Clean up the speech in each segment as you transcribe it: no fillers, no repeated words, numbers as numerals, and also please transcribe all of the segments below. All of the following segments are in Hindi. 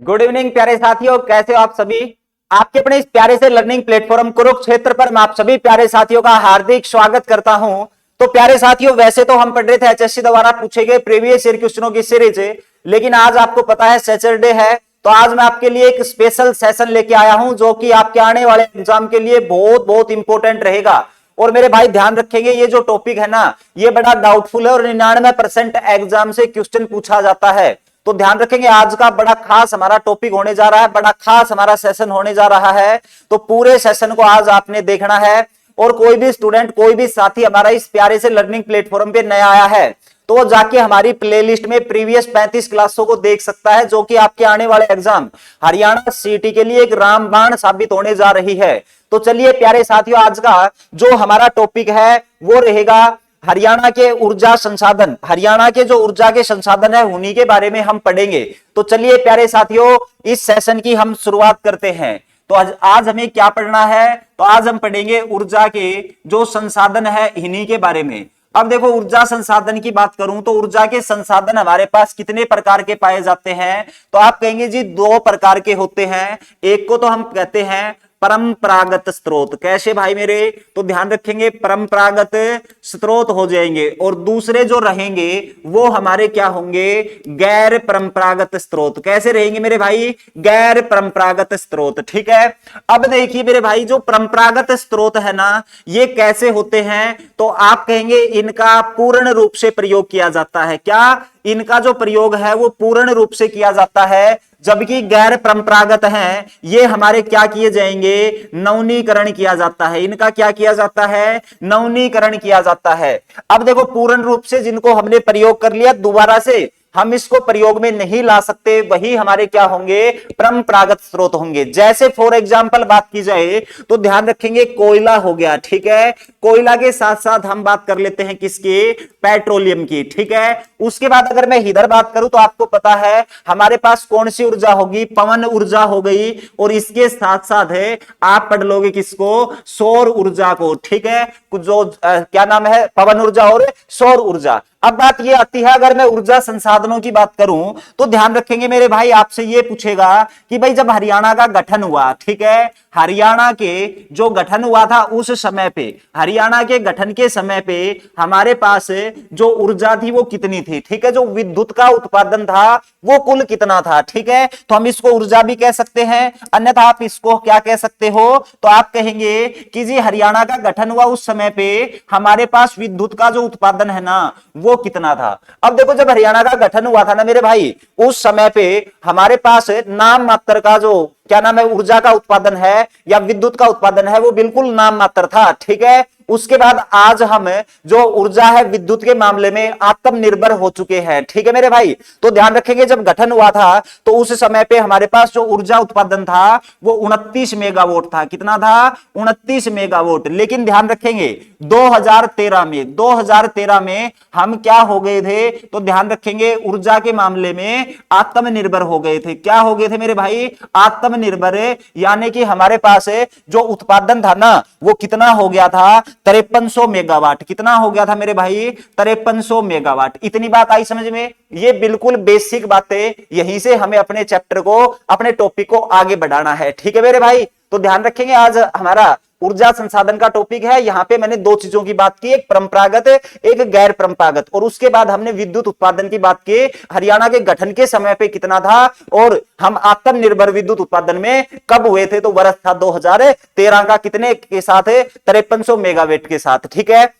गुड इवनिंग प्यारे साथियों, कैसे हो आप सभी। आपके अपने इस प्यारे से लर्निंग प्लेटफॉर्म कुरुक्षेत्र पर मैं आप सभी प्यारे साथियों का हार्दिक स्वागत करता हूं। तो प्यारे साथियों, वैसे तो हम पढ़ रहे थे एचएससी द्वारा पूछे गए प्रीवियस ईयर क्वेश्चनों की सीरीज, लेकिन आज आपको पता है सैटरडे है, तो आज मैं आपके लिए एक स्पेशल सेशन लेके आया हूं जो कि आपके आने वाले एग्जाम के लिए बहुत बहुत इंपॉर्टेंट रहेगा। और मेरे भाई ध्यान रखेंगे, ये जो टॉपिक है ना, ये बड़ा डाउटफुल है और 99% एग्जाम से क्वेश्चन पूछा जाता है। तो ध्यान रखेंगे, आज का बड़ा खास हमारा टॉपिक होने जा रहा है, बड़ा खास हमारा सेशन होने जा रहा है। तो पूरे सेशन को आज आपने देखना है। और कोई भी स्टूडेंट, कोई भी साथी हमारा इस प्यारे से लर्निंग प्लेटफॉर्म पे नया आया है तो वो जाके हमारी प्लेलिस्ट में प्रीवियस 35 क्लासों को देख सकता है, जो कि आपके आने वाले एग्जाम हरियाणा सीटी के लिए एक रामबाण साबित होने जा रही है। तो चलिए प्यारे साथियों, आज का जो हमारा टॉपिक है वो रहेगा हरियाणा के ऊर्जा संसाधन। हरियाणा के जो ऊर्जा के संसाधन है उन्हीं के बारे में हम पढ़ेंगे। तो चलिए प्यारे साथियों, इस सेशन की हम शुरुआत करते हैं। तो आज हमें क्या पढ़ना है, तो आज हम पढ़ेंगे ऊर्जा के जो संसाधन है इन्हीं के बारे में। अब देखो, ऊर्जा संसाधन की बात करूं तो ऊर्जा के संसाधन हमारे पास कितने प्रकार के पाए जाते हैं, तो आप कहेंगे जी दो प्रकार के होते हैं। एक को तो हम कहते हैं परंपरागत स्रोत। कैसे भाई मेरे, तो ध्यान रखेंगे परंपरागत स्रोत हो जाएंगे, और दूसरे जो रहेंगे वो हमारे क्या होंगे, गैर परंपरागत स्रोत। कैसे रहेंगे मेरे भाई, गैर परंपरागत स्रोत। ठीक है। अब देखिए मेरे भाई, जो परंपरागत स्रोत है ना, ये कैसे होते हैं, तो आप कहेंगे इनका पूर्ण रूप से प्रयोग किया जाता है। क्या, इनका जो प्रयोग है वो पूर्ण रूप से किया जाता है, जबकि गैर परंपरागत हैं ये हमारे क्या किए जाएंगे, नवीनीकरण किया जाता है। इनका क्या किया जाता है, नवीनीकरण किया जाता है। अब देखो, पूर्ण रूप से जिनको हमने प्रयोग कर लिया, दोबारा से हम इसको प्रयोग में नहीं ला सकते, वही हमारे क्या होंगे, परंपरागत स्रोत होंगे। जैसे फॉर एग्जांपल बात की जाए तो ध्यान रखेंगे कोयला हो गया। ठीक है। कोयला के साथ साथ हम बात कर लेते हैं किसकी, पेट्रोलियम की। ठीक है। उसके बाद अगर मैं इधर बात करूं तो आपको पता है हमारे पास कौन सी ऊर्जा होगी, पवन ऊर्जा हो गई, और इसके साथ साथ है आप पढ़ लोगे किसको, सौर ऊर्जा को। ठीक है। जो क्या नाम है, पवन ऊर्जा और सौर ऊर्जा। अब बात ये आती है, अगर मैं ऊर्जा संसाधनों की बात करूं तो ध्यान रखेंगे मेरे भाई, आपसे ये पूछेगा कि भाई जब हरियाणा का गठन हुआ, ठीक है, हरियाणा के जो गठन हुआ था उस समय पे, हरियाणा के गठन के समय पे हमारे पास जो ऊर्जा थी वो कितनी थी। ठीक है। जो विद्युत का उत्पादन था वो कुल कितना था। ठीक है। तो हम इसको ऊर्जा भी कह सकते हैं, अन्यथा आप इसको क्या कह सकते हो, तो आप कहेंगे कि जी हरियाणा का गठन हुआ उस समय पे हमारे पास विद्युत का जो उत्पादन है ना वो कितना था। अब देखो, जब हरियाणा का गठन हुआ था ना मेरे भाई, उस समय पे हमारे पास नाम मात्र का जो क्या नाम है, ऊर्जा का उत्पादन है या विद्युत का उत्पादन है वो बिल्कुल नाम मात्र था। ठीक है। उसके बाद आज हम जो ऊर्जा है विद्युत के मामले में आत्मनिर्भर हो चुके हैं। ठीक है मेरे भाई। तो ध्यान रखेंगे, जब गठन हुआ था तो उस समय पे हमारे पास जो ऊर्जा उत्पादन था वो 29 मेगावाट था। कितना था, 29 मेगावाट। लेकिन ध्यान रखेंगे 2013 में हम क्या हो गए थे, तो ध्यान रखेंगे ऊर्जा के मामले में आत्मनिर्भर हो गए थे। क्या हो गए थे मेरे भाई, आत्मनिर्भर। यानी कि हमारे पास जो उत्पादन था ना वो कितना हो गया था, 5300 मेगावाट। कितना हो गया था मेरे भाई, 5300 मेगावाट। इतनी बात आई समझ में। ये बिल्कुल बेसिक बातें, यहीं से हमें अपने चैप्टर को, अपने टॉपिक को आगे बढ़ाना है। ठीक है मेरे भाई। तो ध्यान रखेंगे, आज हमारा ऊर्जा संसाधन का टॉपिक है। यहां पे मैंने दो चीजों की बात की, एक परंपरागत एक गैर परंपरागत, और उसके बाद हमने विद्युत उत्पादन की बात की, हरियाणा के गठन के समय पे कितना था, और हम आत्मनिर्भर विद्युत उत्पादन में कब हुए थे, तो वर्ष था 2013 का। कितने के साथ, 5300 मेगावाट के साथ। ठीक है।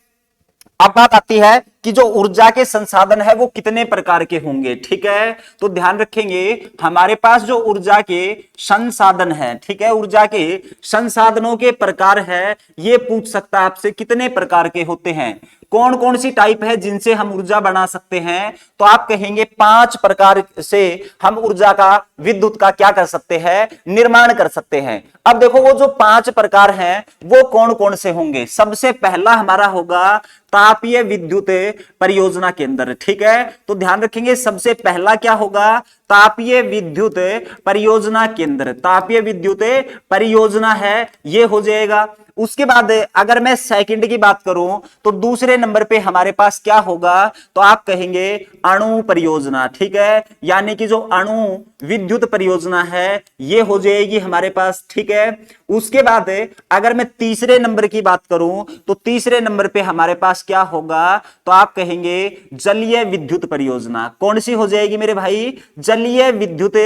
अब बात आती है कि जो ऊर्जा के संसाधन है वो कितने प्रकार के होंगे। ठीक है। तो ध्यान रखेंगे हमारे पास जो ऊर्जा के संसाधन है, ठीक है, ऊर्जा के संसाधनों के प्रकार है, ये पूछ सकता है आपसे कितने प्रकार के होते हैं, कौन कौन सी टाइप है जिनसे हम ऊर्जा बना सकते हैं। तो आप कहेंगे 5 प्रकार से हम ऊर्जा का, विद्युत का क्या कर सकते हैं, निर्माण कर सकते हैं। अब देखो, वो जो 5 प्रकार हैं वो कौन कौन से होंगे। सबसे पहला हमारा होगा तापीय विद्युत परियोजना केंद्र। ठीक है। तो ध्यान रखेंगे सबसे पहला क्या होगा, तापीय विद्युत परियोजना केंद्र। तापीय विद्युत परियोजना है ये हो जाएगा। उसके बाद अगर मैं सेकंड की बात करूं तो दूसरे नंबर पे हमारे पास क्या होगा, तो आप कहेंगे अणु परियोजना, ठीक है, यानी कि जो अणु विद्युत परियोजना है ये हो जाएगी हमारे पास, ठीक है। उसके बाद अगर मैं तीसरे नंबर की बात करूं तो तीसरे नंबर पे हमारे पास क्या होगा, तो आप कहेंगे जलीय विद्युत परियोजना। कौन सी हो जाएगी मेरे भाई, जलीय विद्युत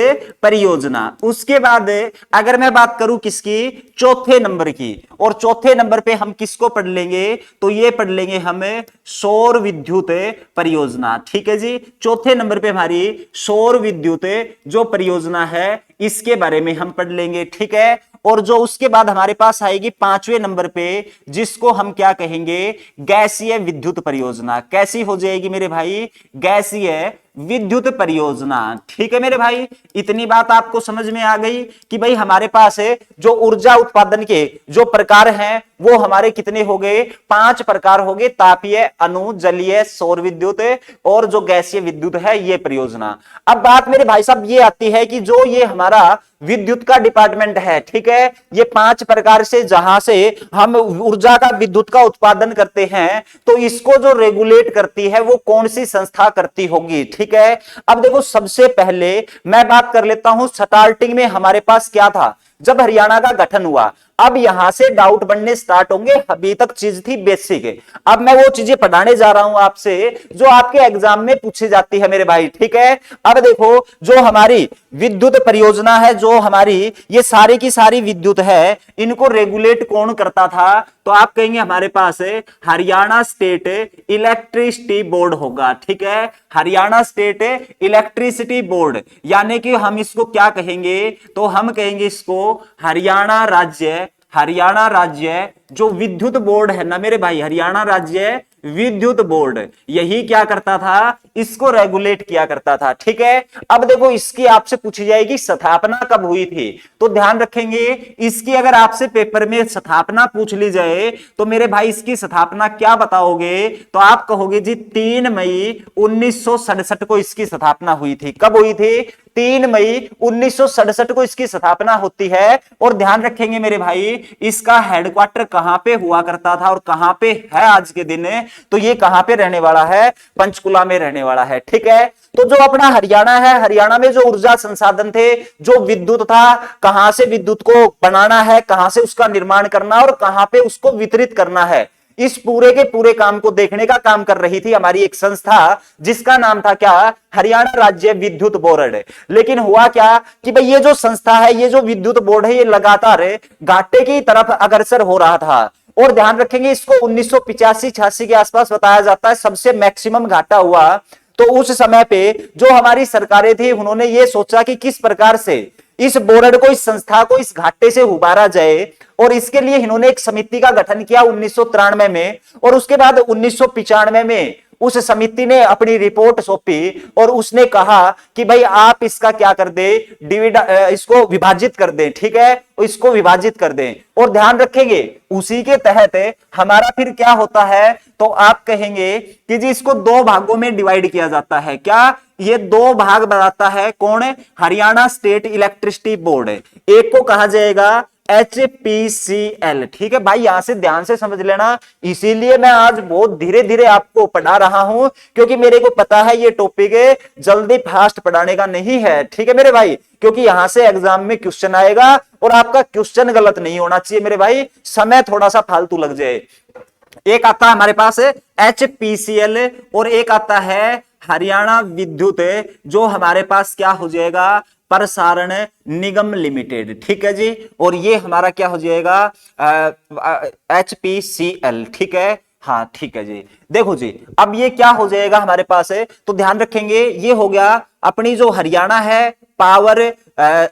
परियोजना। उसके बाद अगर मैं बात करूं किसकी, चौथे नंबर की, और चौथे नंबर पे हम किसको पढ़ लेंगे, तो ये पढ़ लेंगे हम सौर विद्युत परियोजना, ठीक है जी। चौथे नंबर पे हमारी सौर विद्युत जो परियोजना है इसके बारे में हम पढ़ लेंगे, ठीक है। और जो उसके बाद हमारे पास आएगी पांचवें नंबर पे, जिसको हम क्या कहेंगे, गैसीय विद्युत परियोजना। कैसी हो जाएगी मेरे भाई, गैसीय विद्युत परियोजना, ठीक है मेरे भाई। इतनी बात आपको समझ में आ गई कि भाई हमारे पास है जो ऊर्जा उत्पादन के जो प्रकार हैं वो हमारे कितने हो गए, 5 प्रकार हो गए, तापीय, अणु, जलीय, सौर विद्युत और जो गैसीय विद्युत है ये परियोजना। अब बात मेरे भाई साहब ये आती है कि जो ये हमारा विद्युत का डिपार्टमेंट है, ठीक है, ये 5 प्रकार से जहां से हम ऊर्जा का विद्युत का उत्पादन करते हैं, तो इसको जो रेगुलेट करती है वो कौन सी संस्था करती होगी, ठीक है। अब देखो सबसे पहले मैं बात कर लेता हूं, स्टार्टिंग में हमारे पास क्या था, जब हरियाणा का गठन हुआ। अब यहां से डाउट बनने स्टार्ट होंगे, अभी तक चीज थी बेसिक। अब मैं वो चीजें पढ़ाने जा रहा हूं आपसे जो आपके एग्जाम में पूछी जाती है मेरे भाई, ठीक है। अब देखो जो हमारी विद्युत परियोजना है, जो हमारी ये सारी की सारी विद्युत है, इनको रेगुलेट कौन करता था, तो आप कहेंगे हमारे पास हरियाणा स्टेट इलेक्ट्रिसिटी बोर्ड होगा, ठीक है। हरियाणा स्टेट इलेक्ट्रिसिटी बोर्ड, यानी कि हम इसको क्या कहेंगे, तो हम कहेंगे इसको हरियाणा राज्य जो विद्युत बोर्ड है ना मेरे भाई, हरियाणा राज्य विद्युत बोर्ड यही क्या करता था, इसको रेगुलेट किया करता था, ठीक है। अब देखो इसकी आपसे पूछी जाएगी स्थापना कब हुई थी, तो ध्यान रखेंगे इसकी अगर आपसे पेपर में स्थापना पूछ ली जाए तो मेरे भाई इसकी स्थापना क्या बताओगे, तो आप कहोगे जी 3 मई 1967 को इसकी स्थापना हुई थी। कब हुई थी, 3 मई 1967 को इसकी स्थापना होती है। और ध्यान रखेंगे मेरे भाई इसका हेडक्वार्टर कहां पे हुआ करता था और कहां पे है आज के दिन, तो ये कहां पे रहने वाला है, पंचकुला में रहने वाला है, ठीक है। तो जो अपना हरियाणा है, हरियाणा में जो ऊर्जा संसाधन थे, जो विद्युत था, कहां से विद्युत को बनाना है, कहां से उसका निर्माण करना और कहां पे उसको वितरित करना है, इस पूरे के पूरे काम को देखने का काम कर रही थी हमारी एक संस्था जिसका नाम था क्या, हरियाणा राज्य विद्युत बोर्ड। लेकिन हुआ क्या कि भाई ये जो संस्था है, ये जो विद्युत बोर्ड है, ये लगातार घाटे की तरफ अग्रसर हो रहा था। और ध्यान रखेंगे इसको 1985-86 के आसपास बताया जाता है सबसे मैक्सिमम घाटा हुआ। तो उस समय पे जो हमारी सरकारें थी उन्होंने ये सोचा कि किस प्रकार से इस बोर्ड को, इस संस्था को इस घाटे से उबारा जाए, और इसके लिए इन्होंने एक समिति का गठन किया 1993 में। और उसके बाद 1995 में उस समिति ने अपनी रिपोर्ट सौंपी और उसने कहा कि भाई आप इसका क्या कर दे, इसको विभाजित कर दें, ठीक है, इसको विभाजित कर दें। और ध्यान रखेंगे उसी के तहत हमारा फिर क्या होता है, तो आप कहेंगे कि जी इसको 2 भागों में डिवाइड किया जाता है। क्या, ये 2 भाग बनाता है कौन, हरियाणा स्टेट इलेक्ट्रिसिटी बोर्ड। एक को कहा जाएगा HPCL, ठीक है भाई, यहां से ध्यान से समझ लेना। इसीलिए मैं आज बहुत धीरे धीरे आपको पढ़ा रहा हूं, क्योंकि मेरे को पता है ये टॉपिक जल्दी फास्ट पढ़ाने का नहीं है, ठीक है मेरे भाई, क्योंकि यहां से एग्जाम में क्वेश्चन आएगा और आपका क्वेश्चन गलत नहीं होना चाहिए मेरे भाई, समय थोड़ा सा फालतू लग जाए। एक आता है हमारे पास HPCL और एक आता है हरियाणा विद्युत, जो हमारे पास क्या हो जाएगा, प्रसारण निगम लिमिटेड, ठीक है जी। और ये हमारा क्या हो जाएगा, HPCL, ठीक है, हाँ ठीक है जी। देखो जी अब ये क्या हो जाएगा हमारे पास है, तो ध्यान रखेंगे ये हो गया अपनी जो हरियाणा है पावर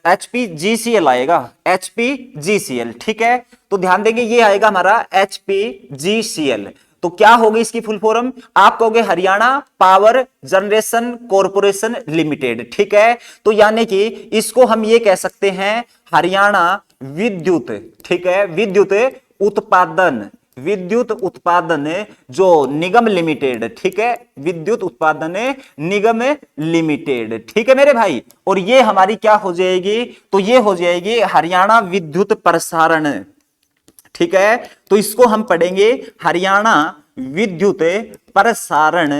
HPGCL आएगा, HPGCL, ठीक है। तो ध्यान देंगे ये आएगा हमारा HPGCL। तो क्या होगी इसकी फुल फॉर्म, आप कहोगे Haryana power generation corporation limited, ठीक है। तो यानी कि इसको हम ये कह सकते हैं हरियाणा विद्युत, ठीक है, विद्युत उत्पादन जो निगम लिमिटेड, ठीक है, विद्युत उत्पादन निगम लिमिटेड, ठीक है मेरे भाई। और ये हमारी क्या हो जाएगी, तो ये हो जाएगी हरियाणा विद्युत प्रसारण ठीक है, तो इसको हम पढ़ेंगे हरियाणा विद्युत प्रसारण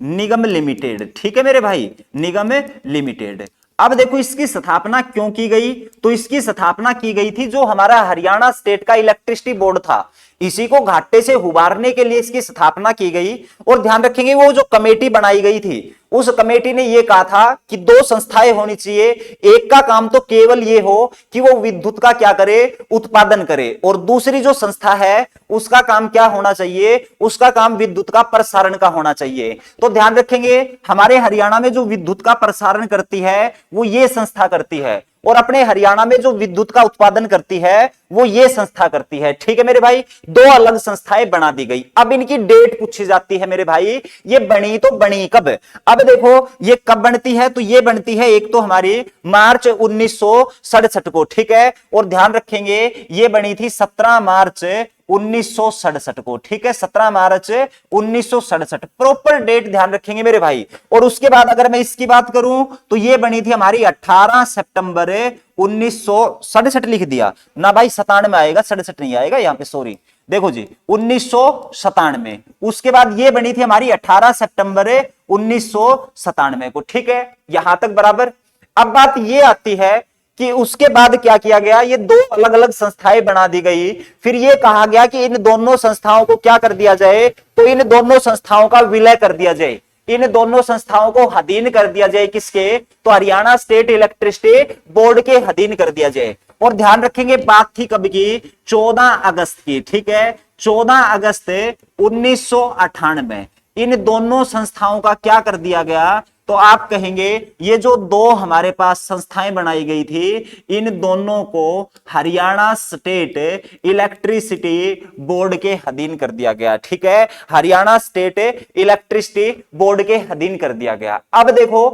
निगम लिमिटेड। ठीक है मेरे भाई, निगम लिमिटेड। अब देखो इसकी स्थापना क्यों की गई, तो इसकी स्थापना की गई थी जो हमारा हरियाणा स्टेट का इलेक्ट्रिसिटी बोर्ड था, इसी को घाटे से उबारने के लिए इसकी स्थापना की गई। और ध्यान रखेंगे वो जो कमेटी बनाई गई थी, उस कमेटी ने यह कहा था कि दो संस्थाएं होनी चाहिए, एक का काम तो केवल ये हो कि वो विद्युत का क्या करे, उत्पादन करे, और दूसरी जो संस्था है उसका काम क्या होना चाहिए, उसका काम विद्युत का प्रसारण का होना चाहिए। तो ध्यान रखेंगे हमारे हरियाणा में जो विद्युत का प्रसारण करती है वो ये संस्था करती है, और अपने हरियाणा में जो विद्युत का उत्पादन करती है वो ये संस्था करती है। ठीक है मेरे भाई, दो अलग संस्थाएं बना दी गई। अब इनकी डेट पूछी जाती है मेरे भाई, ये बनी तो बनी कब। अब देखो ये कब बनती है, तो ये बनती है एक तो हमारी मार्च 1967 को। ठीक है, और ध्यान रखेंगे ये बनी थी 17 मार्च 1967 को। ठीक है, 17 मार्च 1967 प्रॉपर डेट ध्यान रखेंगे मेरे भाई। और उसके बाद अगर मैं इसकी बात करूं तो ये बनी थी हमारी 18 सितंबर 1967 लिख दिया ना भाई, 97 आएगा, 67 नहीं आएगा यहां पे, सॉरी। देखो जी 1997। उसके बाद ये बनी थी हमारी 18 सितंबर 1997 को। ठीक है, यहां तक बराबर। अब बात ये आती है कि उसके बाद क्या किया गया, ये दो अलग अलग संस्थाएं बना दी गई। फिर ये कहा गया कि इन दोनों संस्थाओं को क्या कर दिया जाए, तो इन दोनों संस्थाओं का विलय कर दिया जाए, इन दोनों संस्थाओं को अधीन कर दिया जाए। किसके, तो हरियाणा स्टेट इलेक्ट्रिसिटी बोर्ड के अधीन कर दिया जाए। और ध्यान रखेंगे बात थी कब की, 14 अगस्त की। ठीक है, 14 अगस्त 1998 इन दोनों संस्थाओं का क्या कर दिया गया, तो आप कहेंगे ये जो दो हमारे पास संस्थाएं बनाई गई थी, इन दोनों को हरियाणा स्टेट इलेक्ट्रिसिटी बोर्ड के अधीन कर दिया गया। ठीक है, हरियाणा स्टेट इलेक्ट्रिसिटी बोर्ड के अधीन कर दिया गया। अब देखो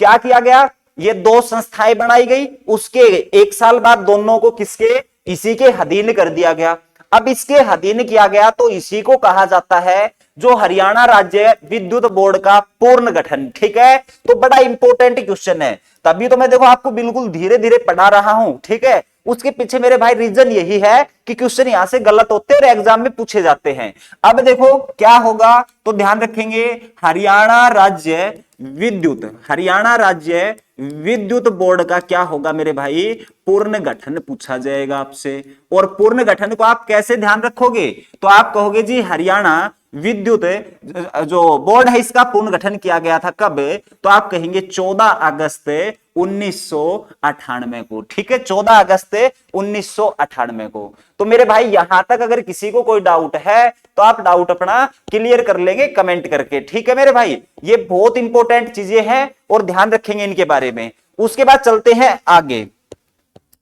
क्या किया गया, ये दो संस्थाएं बनाई गई, उसके एक साल बाद दोनों को किसके, इसी के अधीन कर दिया गया। अब इसके अधीन किया गया तो इसी को कहा जाता है जो हरियाणा राज्य विद्युत बोर्ड का पूर्ण गठन। ठीक है, तो बड़ा इंपॉर्टेंट क्वेश्चन है, तभी तो मैं देखो आपको बिल्कुल धीरे धीरे पढ़ा रहा हूं। ठीक है, उसके पीछे मेरे भाई रीजन यही है कि क्वेश्चन यहां से गलत होते हैं और एग्जाम में पूछे जाते हैं। अब देखो क्या होगा, तो ध्यान रखेंगे हरियाणा राज्य विद्युत बोर्ड का क्या होगा मेरे भाई, पूर्ण गठन पूछा जाएगा आपसे। और पूर्ण गठन को आप कैसे ध्यान रखोगे, तो आप कहोगे जी हरियाणा विद्युत जो बोर्ड है इसका पूर्ण गठन किया गया था कब, तो आप कहेंगे 14 अगस्त 1998 को। ठीक है, 14 अगस्त 1998 को। तो मेरे भाई यहां तक अगर किसी को कोई डाउट है तो आप डाउट अपना क्लियर कर लेंगे कमेंट करके। ठीक है मेरे भाई, ये बहुत इंपॉर्टेंट चीजें हैं और ध्यान रखेंगे इनके बारे में। उसके बाद चलते हैं आगे।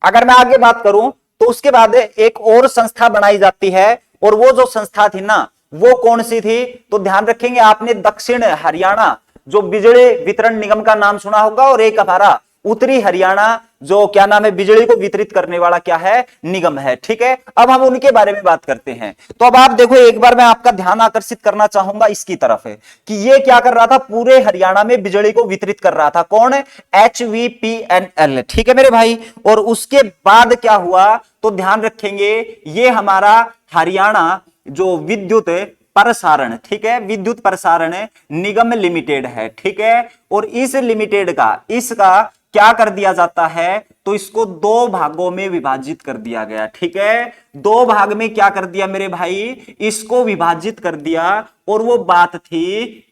अगर मैं आगे बात करूं तो उसके बाद एक और संस्था बनाई जाती है, और वो जो संस्था थी ना वो कौन सी थी, तो ध्यान रखेंगे आपने दक्षिण हरियाणा जो बिजली वितरण निगम का नाम सुना होगा, और एक हमारा उत्तरी हरियाणा जो क्या नाम है, बिजली को वितरित करने वाला क्या है, निगम है। ठीक है, अब हम उनके बारे में बात करते हैं। तो अब आप देखो एक बार मैं आपका ध्यान आकर्षित करना चाहूंगा इसकी तरफ है कि ये क्या कर रहा था, पूरे हरियाणा में बिजली को वितरित कर रहा था। कौन है, HVPNL। ठीक है मेरे भाई, और उसके बाद क्या हुआ, तो ध्यान रखेंगे ये हमारा हरियाणा जो विद्युत प्रसारण, ठीक है, विद्युत प्रसारण निगम लिमिटेड है। ठीक है, और इस लिमिटेड का इसका क्या कर दिया जाता है, तो इसको दो भागों में विभाजित कर दिया गया। ठीक है, दो भाग में क्या कर दिया मेरे भाई, इसको विभाजित कर दिया। और वो बात थी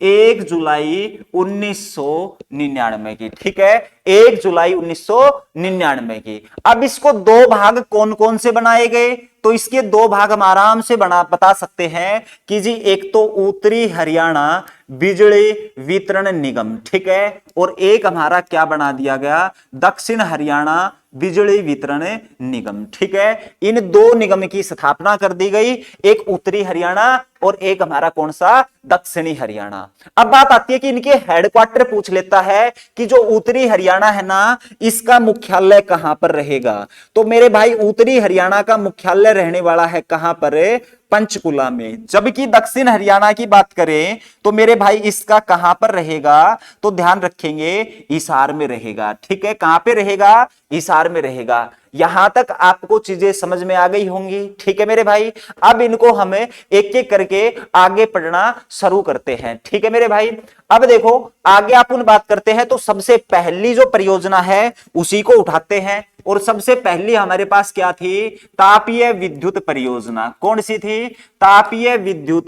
1 जुलाई 1999 की। ठीक है, 1 जुलाई 1999 की। अब इसको दो भाग कौन कौन से बनाए गए, तो इसके दो भाग हम आराम से बता सकते हैं कि जी एक तो उत्तरी हरियाणा बिजली वितरण निगम। ठीक है, और एक हमारा क्या बना दिया गया, दक्षिण हरियाणा बिजली वितरण निगम। ठीक है, इन दो निगम की स्थापना कर दी गई, एक उत्तरी हरियाणा और एक हमारा कौन सा, दक्षिणी हरियाणा। अब बात आती है कि इनके हेडक्वार्टर पूछ लेता है कि जो उत्तरी हरियाणा है ना इसका मुख्यालय कहां पर रहेगा, तो मेरे भाई उत्तरी हरियाणा का मुख्यालय रहने वाला है कहां पर, पंचकुला में। जबकि दक्षिण हरियाणा की बात करें तो मेरे भाई इसका कहां पर रहेगा, तो ध्यान रखेंगे हिसार में रहेगा। ठीक है, कहां पे रहेगा, हिसार में रहेगा। यहां तक आपको चीजें समझ में आ गई होंगी, ठीक है मेरे भाई। अब इनको हमें एक एक करके आगे पढ़ना शुरू करते हैं, ठीक है मेरे भाई। अब देखो आगे अपन बात करते हैं, तो सबसे पहली जो परियोजना है उसी को उठाते हैं। और सबसे पहली हमारे पास क्या थी? तापीय विद्युत परियोजना। कौन सी थी? तापीय विद्युत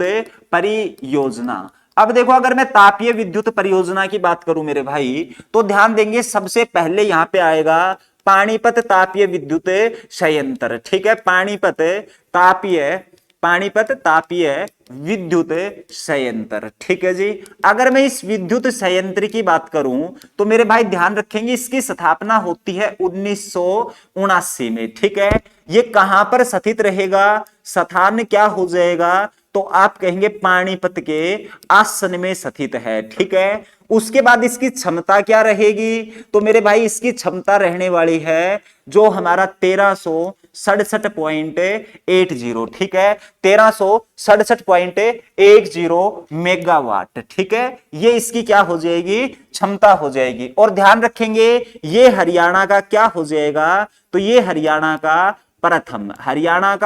परियोजना। अब देखो अगर मैं तापीय विद्युत परियोजना की बात करूं मेरे भाई, तो ध्यान देंगे सबसे पहले यहां पे आएगा पानीपत तापीय विद्युत संयंत्र, ठीक है। पानीपत तापीय विद्युत संयंत्र, ठीक है जी। अगर मैं इस विद्युत संयंत्र की बात करूं तो मेरे भाई ध्यान रखेंगे इसकी स्थापना होती है 1979 में, ठीक है। ये कहां पर स्थित रहेगा? स्थान क्या हो जाएगा? तो आप कहेंगे पानीपत के आसन में स्थित है, ठीक है। उसके बाद इसकी क्षमता क्या रहेगी? तो मेरे भाई इसकी क्षमता रहने वाली है जो हमारा 1367.80, ठीक है, 1367.80 मेगावाट, ठीक है। ये इसकी क्या हो जाएगी? क्षमता हो जाएगी। और ध्यान रखेंगे ये हरियाणा का क्या हो जाएगा? तो ये हरियाणा का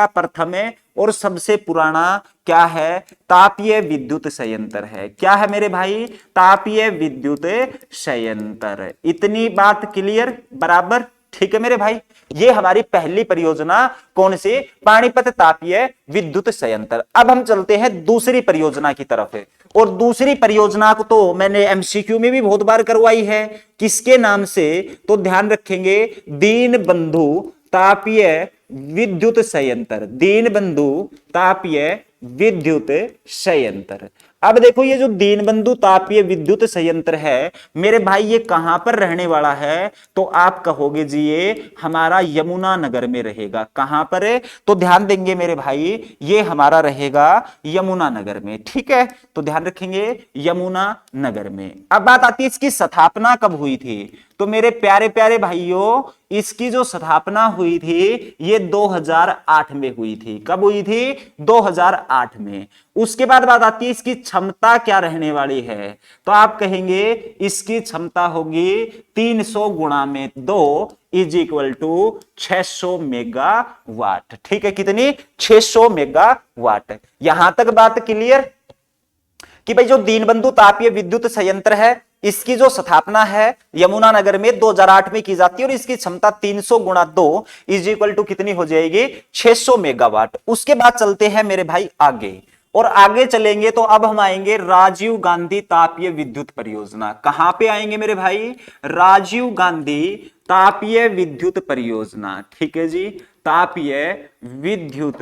प्रथम है और सबसे पुराना क्या है? तापीय विद्युत संयंत्र है। क्या है मेरे भाई? तापीय विद्युत संयंत्र। इतनी बात क्लियर? बराबर, ठीक है मेरे भाई। ये हमारी पहली परियोजना कौन सी? पानीपत तापीय विद्युत संयंत्र। अब हम चलते हैं दूसरी परियोजना की तरफ है। और दूसरी परियोजना को तो मैंने एमसीक्यू में भी बहुत बार करवाई है। किसके नाम से? तो ध्यान रखेंगे दीनबंधु तापीय विद्युत संयंत्र। दीनबंधु तापीय विद्युत संयंत्र। अब देखो ये जो दीनबंधु तापीय विद्युत संयंत्र है मेरे भाई, ये कहां पर रहने वाला है? तो आप कहोगे जी ये हमारा यमुनानगर में रहेगा। कहां पर है? तो ध्यान देंगे मेरे भाई ये हमारा रहेगा यमुनानगर में, ठीक है। तो ध्यान रखेंगे यमुनानगर में। अब बात आती है इसकी स्थापना कब हुई थी? तो मेरे प्यारे प्यारे भाइयों इसकी जो स्थापना हुई थी ये 2008 में हुई थी। कब हुई थी? 2008 में। उसके बाद बात आती है इसकी क्षमता क्या रहने वाली है? तो आप कहेंगे इसकी क्षमता होगी 300 गुणा में 2 इज इक्वल टू 600 मेगावाट, ठीक है। कितनी? 600 मेगावाट। यहां तक बात क्लियर कि भाई जो दीनबंधु तापीय विद्युत संयंत्र है इसकी जो स्थापना है यमुनानगर में 2008 में की जाती है और इसकी क्षमता 300 गुणा 2 इज इक्वल टू कितनी हो जाएगी? 600 मेगावाट। उसके बाद चलते हैं मेरे भाई आगे, और आगे चलेंगे तो अब हम आएंगे राजीव गांधी तापीय विद्युत परियोजना। कहां पे आएंगे मेरे भाई? राजीव गांधी तापीय विद्युत परियोजना, ठीक है जी। तापीय विद्युत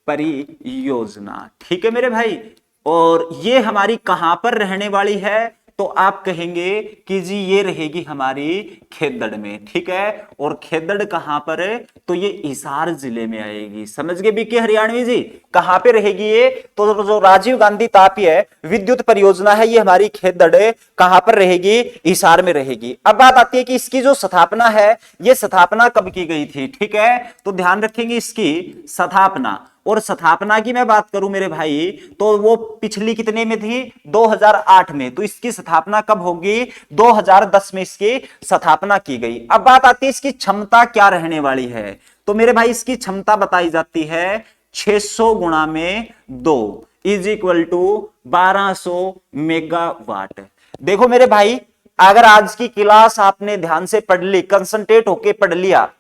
परियोजना, ठीक है मेरे भाई। और ये हमारी कहां पर रहने वाली है? तो आप कहेंगे कि जी ये रहेगी हमारी खेदड़ में, ठीक है। और खेदड़ कहां पर है? तो ये हिसार जिले में आएगी। समझ गए बीके हरियाणवी जी? कहां पे रहेगी ये? तो जो राजीव गांधी तापीय विद्युत परियोजना है ये हमारी खेदड़ कहां पर रहेगी? हिसार में रहेगी। अब बात आती है कि इसकी जो स्थापना है ये स्थापना कब की गई थी, ठीक है। तो ध्यान रखेंगे इसकी स्थापना, और स्थापना की मैं बात करूं मेरे भाई तो वो पिछली कितने में थी? 2008 में। तो इसकी स्थापना कब होगी? 2010 में इसकी स्थापना की गई। अब बात आती है इसकी क्षमता क्या रहने वाली है? तो मेरे भाई इसकी क्षमता बताई जाती है 600 गुणा में 2 इज इक्वल टू 1200 मेगावाट। देखो मेरे भाई अगर आज की क्लास आपने ध्यान से पढ़ ली, कंसंट्रेट होके पढ़ लिया,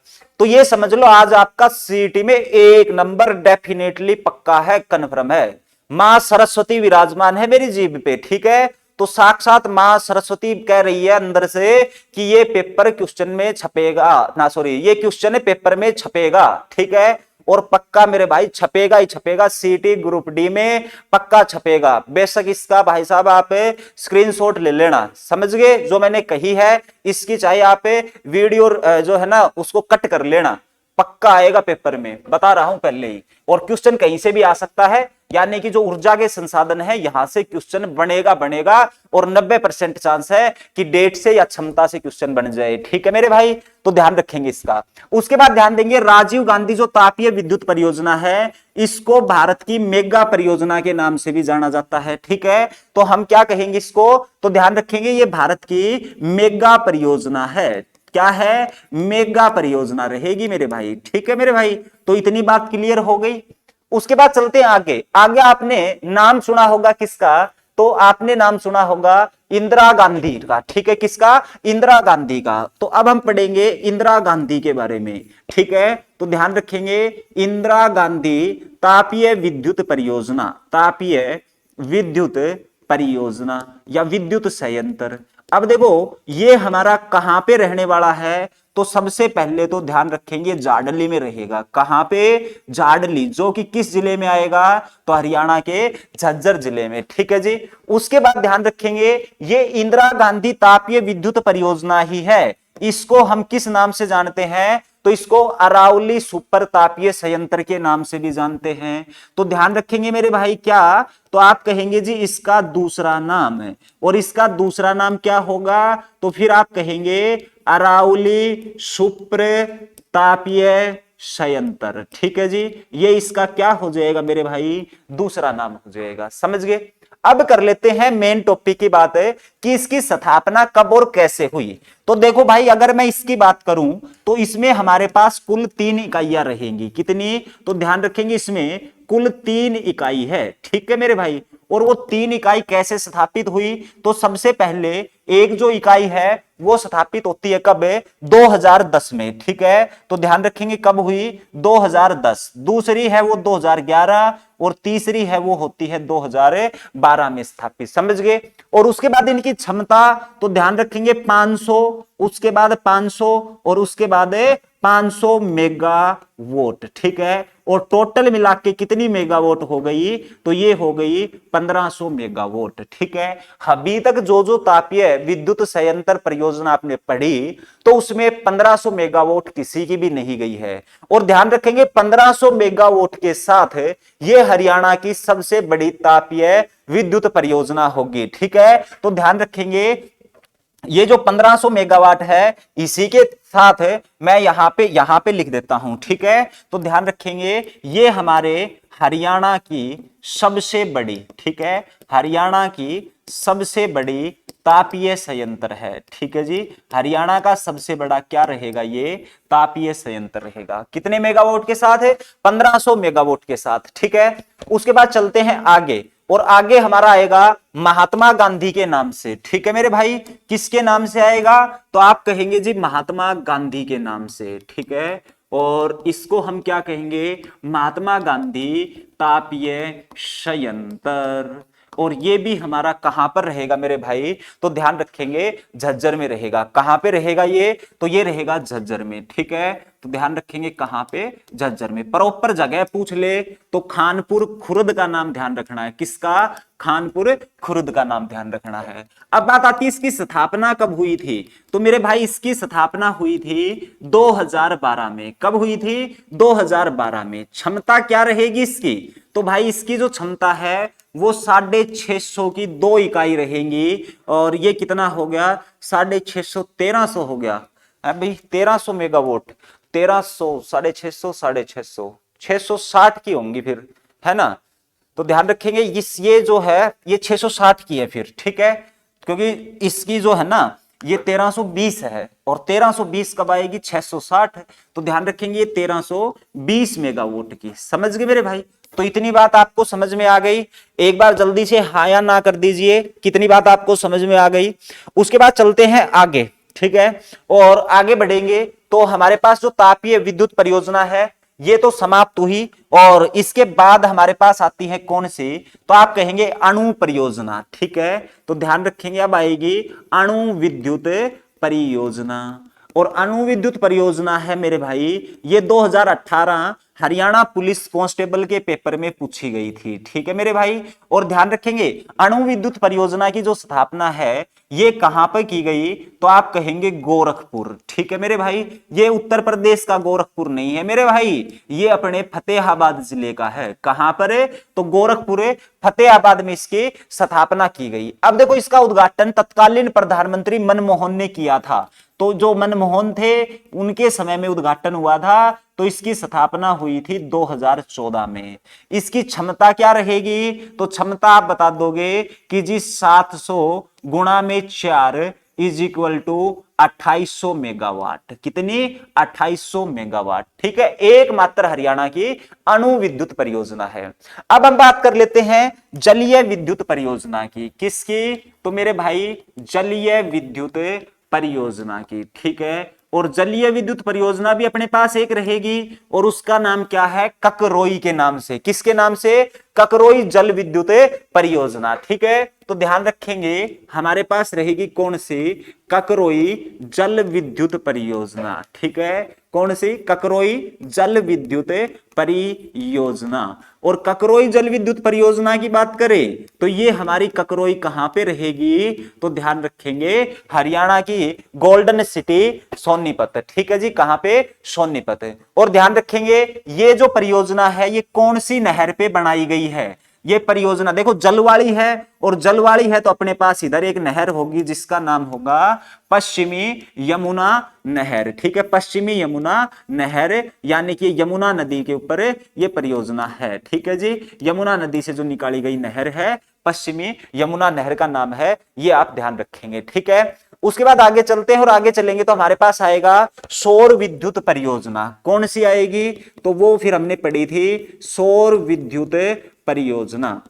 तो ये समझ लो आज आपका सीईटी में 1 नंबर डेफिनेटली पक्का है, कन्फर्म है। मां सरस्वती विराजमान है मेरी जीभ पे, ठीक है। तो साक्षात मां सरस्वती कह रही है अंदर से कि ये पेपर क्वेश्चन में छपेगा ना, सॉरी ये क्वेश्चन पेपर में छपेगा, ठीक है। और पक्का मेरे भाई छपेगा ही छपेगा, सीटी ग्रुप डी में पक्का छपेगा। बेशक इसका भाई साहब आप स्क्रीनशॉट ले लेना, समझ गए जो मैंने कही है। इसकी चाहे आप वीडियो जो है ना उसको कट कर लेना, पक्का आएगा पेपर में, बता रहा हूं पहले ही। और क्वेश्चन कहीं से भी आ सकता है, यानी कि जो ऊर्जा के संसाधन है यहां से क्वेश्चन बनेगा और 90% चांस है कि डेट से या क्षमता से क्वेश्चन बन जाए, ठीक है मेरे भाई। तो ध्यान रखेंगे इसका। उसके बाद ध्यान देंगे राजीव गांधी जो तापीय विद्युत परियोजना है इसको भारत की मेगा परियोजना के नाम से भी जाना जाता है, ठीक है। तो हम क्या कहेंगे इसको? तो ध्यान रखेंगे ये भारत की मेगा परियोजना है। क्या है, मेगा परियोजना रहेगी मेरे भाई। ठीक है मेरे भाई, तो इतनी बात क्लियर हो गई। उसके बाद चलते हैं आगे। आगे आपने नाम सुना होगा किसका, तो आपने नाम सुना होगा इंदिरा गांधी का। ठीक है, किसका, इंदिरा गांधी का। तो अब हम पढ़ेंगे इंदिरा गांधी के बारे में। ठीक है, तो ध्यान रखेंगे इंदिरा गांधी तापीय विद्युत परियोजना, तापीय विद्युत परियोजना या विद्युत संयंत्र। अब देखो ये हमारा कहां पे रहने वाला है, तो सबसे पहले तो ध्यान रखेंगे जाडली में रहेगा। कहां पे, जाडली, जो कि किस जिले में आएगा, तो हरियाणा के झज्जर जिले में। ठीक है जी। उसके बाद ध्यान रखेंगे ये इंदिरा गांधी तापीय विद्युत परियोजना ही है। इसको हम किस नाम से जानते हैं, तो इसको अरावली सुपर तापीय संयंत्र के नाम से भी जानते हैं। तो ध्यान रखेंगे मेरे भाई क्या, तो आप कहेंगे जी इसका दूसरा नाम है, और इसका दूसरा नाम क्या होगा, तो फिर आप कहेंगे अरावली सुपर तापीय संयंत्र। ठीक है जी, ये इसका क्या हो जाएगा मेरे भाई, दूसरा नाम हो जाएगा। समझ गए। अब कर लेते हैं मेन टॉपिक की बात है कि इसकी स्थापना कब और कैसे हुई। तो देखो भाई, अगर मैं इसकी बात करूं तो इसमें हमारे पास कुल 3 इकाइयां रहेंगी। कितनी, तो ध्यान रखेंगे इसमें कुल 3 इकाई है। ठीक है मेरे भाई, और वो 3 इकाई कैसे स्थापित हुई, तो सबसे पहले एक जो इकाई है वो स्थापित होती है कब, 2010 में। ठीक है, तो ध्यान रखेंगे कब हुई, 2010। दूसरी है वो 2011, और तीसरी है वो होती है 2012 में स्थापित। समझ गए। और उसके बाद इनकी क्षमता, तो ध्यान रखेंगे 500, उसके बाद 500, और उसके बाद 500 मेगावाट। ठीक है, और टोटल मिला के कितनी मेगावाट हो गई, तो ये हो गई 1500 मेगावाट। ठीक है, अभी तक जो जो तापीय विद्युत संयंत्र परियोजना आपने पढ़ी, तो उसमें 1500 मेगावाट किसी की भी नहीं गई है। और ध्यान रखेंगे 1500 मेगावाट के साथ ये हरियाणा की सबसे बड़ी तापीय विद्युत परियोजना होगी। ठीक है, तो ध्यान रखेंगे ये जो 1500 मेगावाट है, इसी के साथ मैं यहां पे लिख देता हूं। ठीक है, तो ध्यान रखेंगे ये हमारे हरियाणा की सबसे बड़ी, ठीक है, हरियाणा की सबसे बड़ी तापीय संयंत्र है। ठीक है जी, हरियाणा का सबसे बड़ा क्या रहेगा, ये तापीय संयंत्र रहेगा। कितने मेगावाट के साथ है, 1500 मेगावाट के साथ। ठीक है, उसके बाद चलते हैं आगे, और आगे हमारा आएगा महात्मा गांधी के नाम से। ठीक है मेरे भाई, किसके नाम से आएगा, तो आप कहेंगे जी महात्मा गांधी के नाम से। ठीक है, और इसको हम क्या कहेंगे, महात्मा गांधी तापीय संयंत्र। और ये भी हमारा कहां पर रहेगा मेरे भाई, तो ध्यान रखेंगे झज्जर में रहेगा। कहां पे रहेगा ये, तो ये रहेगा झज्जर में। ठीक है, तो ध्यान रखेंगे कहां पे, झज्जर में। प्रॉपर जगह पूछ ले तो खानपुर खुर्द का नाम ध्यान रखना है। किसका, खानपुर खुर्द का नाम ध्यान रखना है। अब बात आती है इसकी स्थापना कब हुई थी, तो मेरे भाई इसकी स्थापना हुई थी 2012 में। कब हुई थी, 2012 में। क्षमता क्या रहेगी इसकी, तो भाई इसकी जो क्षमता है वो 650 की 2 इकाई रहेंगी। और ये कितना हो गया, 650, 1300 हो गया भाई, 1300 मेगावाट, 1300, 650, 650, 660 की होंगी फिर, है ना। तो ध्यान रखेंगे ये जो है ये 660 की है फिर। ठीक है, क्योंकि इसकी जो है ना ये 1320 है, और 1320 कब आएगी, 660। तो ध्यान रखेंगे ये 1320 मेगावाट की। समझ गए मेरे भाई, तो इतनी बात आपको समझ में आ गई। एक बार जल्दी से हाँ या ना कर दीजिए, कितनी बात आपको समझ में आ गई। उसके बाद चलते हैं आगे। ठीक है, और आगे बढ़ेंगे तो हमारे पास जो तापीय विद्युत परियोजना है ये तो समाप्त हुई, और इसके बाद हमारे पास आती है कौन सी, तो आप कहेंगे अणु परियोजना। ठीक है, तो ध्यान रखेंगे अब आएगी अणु विद्युत परियोजना। और अणु विद्युत परियोजना है मेरे भाई, ये 2018 हरियाणा पुलिस कांस्टेबल के पेपर में पूछी गई थी। ठीक है मेरे भाई, और ध्यान रखेंगे अणु विद्युत परियोजना की जो स्थापना है ये कहां पर की गई, तो आप कहेंगे गोरखपुर। ठीक है मेरे भाई, ये उत्तर प्रदेश का गोरखपुर नहीं है मेरे भाई, ये अपने फतेहाबाद जिले का है। कहां पर है, तो गोरखपुर, फतेहाबाद में इसकी स्थापना की गई। अब देखो इसका उद्घाटन तत्कालीन प्रधानमंत्री मनमोहन ने किया था। तो जो मनमोहन थे उनके समय में उद्घाटन हुआ था, तो इसकी स्थापना हुई थी 2014 में। इसकी क्षमता क्या रहेगी, तो क्षमता आप बता दोगे कि जी 700 गुणा में 4 इज इक्वल टू 2800 मेगावाट। कितनी? 2800 मेगावाट। ठीक है, एकमात्र हरियाणा की अणु विद्युत परियोजना है। अब हम बात कर लेते हैं जलीय विद्युत परियोजना की। किसकी? तो मेरे भाई जलीय विद्युत परियोजना की। ठीक है, और जलीय विद्युत परियोजना भी अपने पास एक रहेगी और उसका नाम क्या है? ककरोई के नाम से। किसके नाम से? ककरोई जल विद्युत परियोजना। ठीक है, तो ध्यान रखेंगे हमारे पास रहेगी कौन सी? ककरोई जल विद्युत परियोजना। ठीक है, कौन सी? ककरोई जल विद्युत परियोजना। और ककरोई जल विद्युत परियोजना की बात करें तो ये हमारी ककरोई कहां पे रहेगी? तो ध्यान रखेंगे हरियाणा की गोल्डन सिटी सोनीपत। ठीक है जी, कहां पे? सोनीपत। और ध्यान रखेंगे ये जो परियोजना है ये कौन सी नहर पे बनाई गई है? ये परियोजना देखो जलवाड़ी है, और जलवाड़ी है तो अपने पास इधर एक नहर होगी जिसका नाम होगा पश्चिमी यमुना नहर। ठीक है, पश्चिमी यमुना नहर, यानी कि यमुना नदी के ऊपर ये परियोजना है। ठीक है जी, यमुना नदी से जो निकाली गई नहर है पश्चिमी यमुना नहर का नाम है, ये आप ध्यान रखेंगे। ठीक है, उसके बाद आगे चलते हैं और आगे चलेंगे तो हमारे पास आएगा सौर विद्युत परियोजना। कौन सी आएगी? तो वो फिर हमने पढ़ी थी सौर विद्युत परियोजना।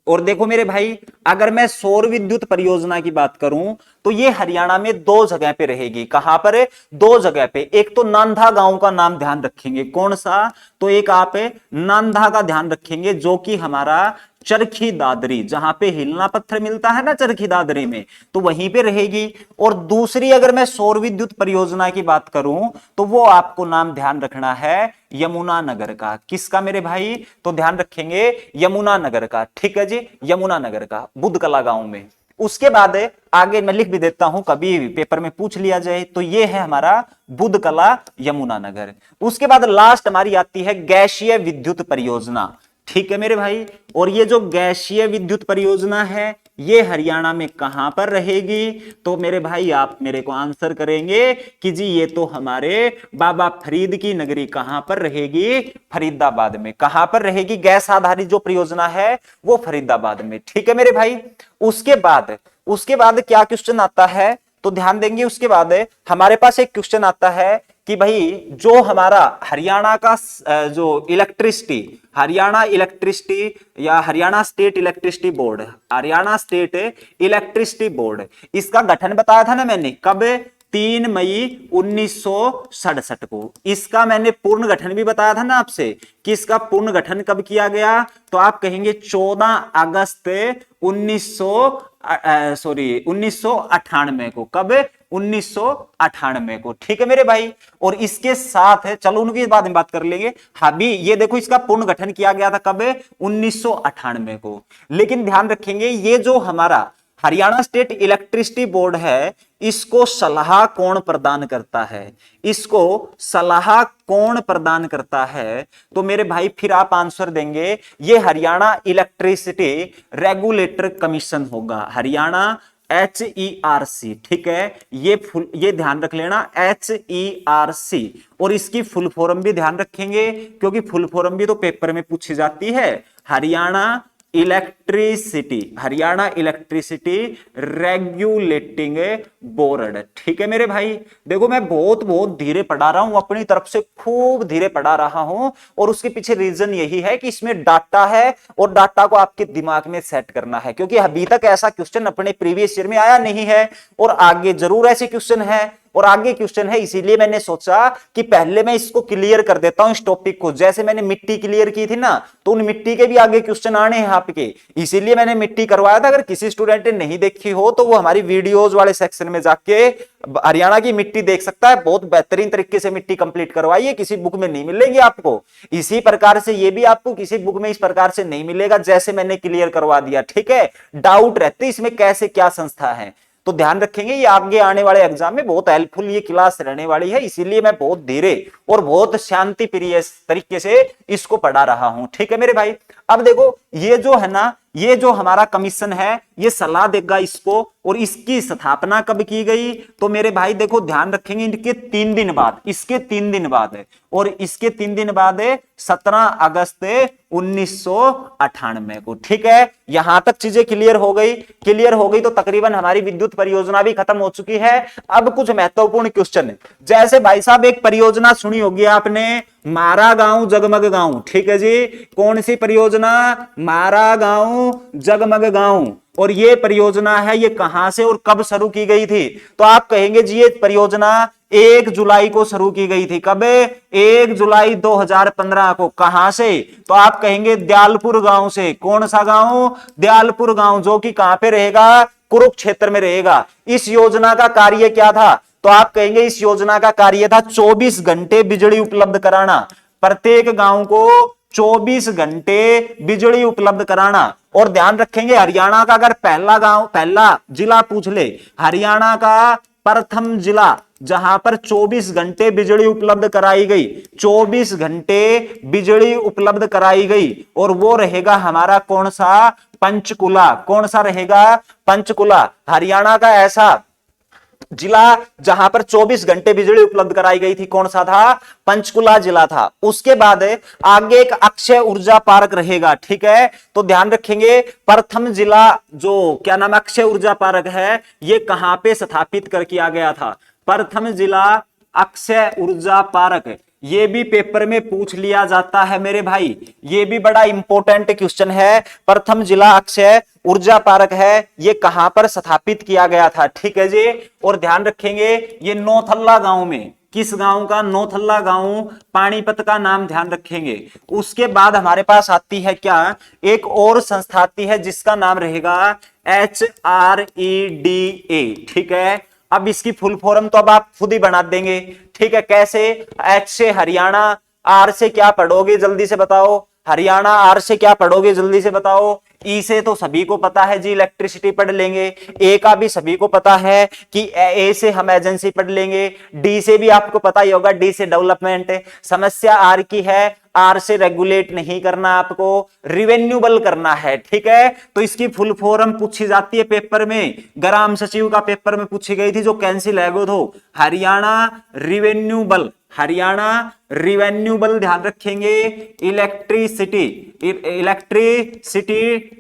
और देखो मेरे भाई, अगर मैं सौर विद्युत परियोजना की बात करूं तो ये हरियाणा में दो जगह पे रहेगी। कहां पर? दो जगह पे। एक तो नांधा गांव का नाम ध्यान रखेंगे। कौन सा? तो एक आप नांधा का ध्यान रखेंगे जो कि हमारा चरखी दादरी, जहां पे हिलना पत्थर मिलता है ना चरखी दादरी में, तो वहीं पे रहेगी। और दूसरी अगर मैं सौर विद्युत परियोजना की बात करूं तो वो आपको नाम ध्यान रखना है यमुनानगर का। किसका मेरे भाई? तो ध्यान रखेंगे यमुनानगर का। ठीक है जी, यमुनानगर का, बुधकला गांव में। उसके बाद आगे मैं लिख भी देता हूं, कभी पेपर में पूछ लिया जाए तो ये है हमारा बुधकला यमुनानगर। उसके बाद लास्ट हमारी आती है गैसीय विद्युत परियोजना। ठीक है मेरे भाई, और ये जो गैसीय विद्युत परियोजना है ये हरियाणा में कहां पर रहेगी? तो मेरे भाई आप मेरे को आंसर करेंगे कि जी ये तो हमारे बाबा फरीद की नगरी कहां पर रहेगी? फरीदाबाद में। कहां पर रहेगी? गैस आधारित जो परियोजना है वो फरीदाबाद में। ठीक है मेरे भाई, उसके बाद क्या क्वेश्चन आता है? तो ध्यान देंगे, उसके बाद हमारे पास एक क्वेश्चन आता है कि भाई जो हमारा हरियाणा का जो हरियाणा इलेक्ट्रिसिटी या Haryana state electricity board, Haryana state electricity board, इसका गठन बताया था ना मैंने, कब? 3 मई 1967 को। इसका मैंने पूर्ण गठन भी बताया था ना आपसे कि इसका पूर्ण गठन कब किया गया? तो आप कहेंगे 14 अगस्त 1998 को। कब? 1998 को। ठीक है मेरे भाई, और इसके साथ चलो उनकी बाद में बात कर लेंगे। अभी ये देखो इसका पूर्ण गठन किया गया था कब? 1998 को। लेकिन ध्यान रखेंगे ये जो हमारा हरियाणा स्टेट इलेक्ट्रिसिटी बोर्ड है इसको सलाह कौन प्रदान करता है? इसको सलाह कौन प्रदान करता है? तो मेरे भाई फिर आप आंसर देंगे ये हरियाणा इलेक्ट्रिसिटी रेगुलेटर कमीशन होगा, हरियाणा HERC। ठीक है, ये ध्यान रख लेना HERC। और इसकी फुल फॉर्म भी ध्यान रखेंगे क्योंकि फुल फॉर्म भी तो पेपर में पूछी जाती है। Haryana electricity regulating board. ठीक है मेरे भाई, देखो मैं बहुत धीरे पढ़ा रहा हूं, अपनी तरफ से खूब धीरे पढ़ा रहा हूं, और उसके पीछे रीजन यही है कि इसमें डाटा है और डाटा को आपके दिमाग में सेट करना है, क्योंकि अभी तक ऐसा क्वेश्चन अपने प्रीवियस ईयर में आया नहीं है और आगे जरूर ऐसे क्वेश्चन है और आगे क्वेश्चन है। इसीलिए मैंने सोचा कि पहले मैं इसको क्लियर कर देता हूं इस टॉपिक को। जैसे मैंने मिट्टी क्लियर की थी ना, तो उन मिट्टी के भी आगे क्वेश्चन आने हैं आपके, इसीलिए मैंने मिट्टी करवाया था। अगर किसी स्टूडेंट ने नहीं देखी हो तो वो हमारी वीडियोज वाले सेक्शन में जाके हरियाणा की मिट्टी देख सकता है। बहुत बेहतरीन तरीके से मिट्टी कंप्लीट करवाई है, किसी बुक में नहीं मिलेगी आपको। इसी प्रकार से ये भी आपको किसी बुक में इस प्रकार से नहीं मिलेगा जैसे मैंने क्लियर करवा दिया। ठीक है, डाउट रहते इसमें कैसे क्या संस्था है, तो ध्यान रखेंगे ये आगे आने वाले एग्जाम में बहुत हेल्पफुल ये क्लास रहने वाली है। इसीलिए मैं बहुत धीरे और बहुत शांति प्रिय तरीके से इसको पढ़ा रहा हूं। ठीक है मेरे भाई, अब देखो ये जो है ना ये जो हमारा कमीशन है ये सलाह देगा इसको, और इसकी स्थापना कब की गई? तो मेरे भाई देखो ध्यान रखेंगे इनके 3 दिन बाद, इसके 3 दिन बाद है, और इसके 3 दिन बाद है 17 अगस्त 1998 को। ठीक है, यहां तक चीजें क्लियर हो गई। क्लियर हो गई तो तकरीबन हमारी विद्युत परियोजना भी खत्म हो चुकी है। अब कुछ महत्वपूर्ण क्वेश्चन है, जैसे भाई साहब एक परियोजना सुनी होगी आपने, मारा गांव जगमग गांव। ठीक है जी, कौन सी परियोजना? मारा गांव जगमग गांव। और ये परियोजना है, ये कहां से और कब शुरू की गई थी? तो आप कहेंगे जी ये परियोजना 1 जुलाई को शुरू की गई थी। कब? 1 जुलाई 2015 को। कहां से? तो आप कहेंगे दयालपुर गांव से। कौन सा गांव? दयालपुर गांव, जो कि कहां पे रहेगा? कुरुक्षेत्र में रहेगा। इस योजना का कार्य क्या था? तो आप कहेंगे इस योजना का कार्य था 24 घंटे बिजली उपलब्ध कराना, प्रत्येक गांव को 24 घंटे बिजली उपलब्ध कराना। और ध्यान रखेंगे हरियाणा का अगर पहला जिला पूछ ले, हरियाणा का प्रथम जिला जहां पर 24 घंटे बिजली उपलब्ध कराई गई, 24 घंटे बिजली उपलब्ध कराई गई, और वो रहेगा हमारा कौन सा? पंचकुला। कौन सा रहेगा? पंचकुला। हरियाणा का ऐसा जिला जहां पर 24 घंटे बिजली उपलब्ध कराई गई थी, कौन सा था? पंचकुला जिला था। उसके बाद आगे एक अक्षय ऊर्जा पार्क रहेगा। ठीक है, तो ध्यान रखेंगे प्रथम जिला जो क्या नाम अक्षय ऊर्जा पार्क है, ये कहां पे स्थापित कर किया गया था? प्रथम जिला अक्षय ऊर्जा पार्क। ये भी पेपर में पूछ लिया जाता है मेरे भाई, ये भी बड़ा इंपॉर्टेंट क्वेश्चन है। प्रथम जिला अक्षय ऊर्जा पार्क है, ये कहां पर स्थापित किया गया था? ठीक है जी, और ध्यान रखेंगे ये नौथल्ला गांव में। किस गांव का? नौथल्ला गांव, पानीपत का नाम ध्यान रखेंगे। उसके बाद हमारे पास आती है क्या? एक और संस्था आती है जिसका नाम रहेगा HREDA। ठीक है, अब इसकी फुल फॉर्म तो अब आप खुद ही बना देंगे। ठीक है, कैसे? H से हरियाणा, R से क्या पढ़ोगे जल्दी से बताओ? हरियाणा। R से क्या पढ़ोगे जल्दी से बताओ? ई से तो सभी को पता है जी, इलेक्ट्रिसिटी पढ़ लेंगे। ए का भी सभी को पता है कि ए से हम एजेंसी पढ़ लेंगे। डी से भी आपको पता ही होगा, डी से डेवलपमेंट। समस्या आर की है, आर से रेगुलेट नहीं करना, आपको रिवेन्यूबल करना है। ठीक है, तो इसकी फुल फॉर्म पूछी जाती है पेपर में, ग्राम सचिव का पेपर में पूछी गई थी जो कैंसिल है गो, तो हरियाणा रिवेन्यूबल। हरियाणा रिवेन्यूबल ध्यान रखेंगे। Electricity